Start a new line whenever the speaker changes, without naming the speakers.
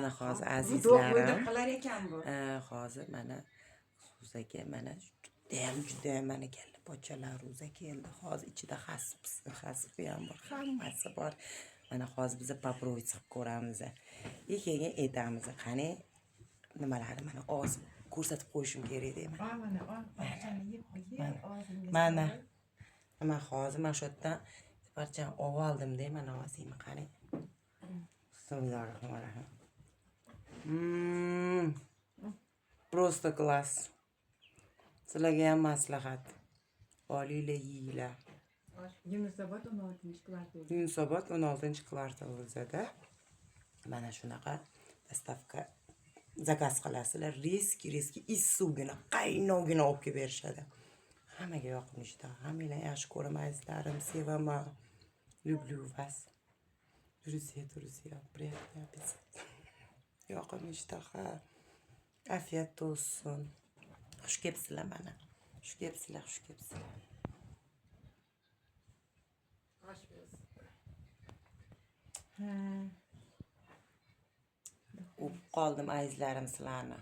Mana hozir
Do'qida
azizlarim.
qilar ekan bu.
Hozir mana Ro'zaga mana judayam mana keldi. Pochalar ro'za keldi. Hozir ichida hasbi ham bor, hammasi bor. Mana hozir biz попробовать qilib ko'ramiz. Keyin aytamiz. Qani nimalarni mana oz ko'rsatib qo'yishim kerak deyman. Mana nima hozir mana shu yerdan parchani olib oldim deyman, ovozingni qani. Bismillahirrohmanirrohim. Просто класс. Sizlarga ham maslahat. Olinglar, yeyinglar.
Yunusobod 16-kvartal.
Yunusobod 16-kvartal o'zida. Mana shunaqa dostavka zakaz qilasizlar. Riski issugina, qaynovgina olib kelib berishadi. Hammaga yoqimli. Hammanglar yaxshi ko'raman, azizlarim, sevaman. Люблю вас. Друзья, приятный аппетит. Yoqimli ishtaha. Afiyat olsun. Xush kelibsizlar mana. Xush kelibsizlar. O'pib qoldim azizlarim sizlarni.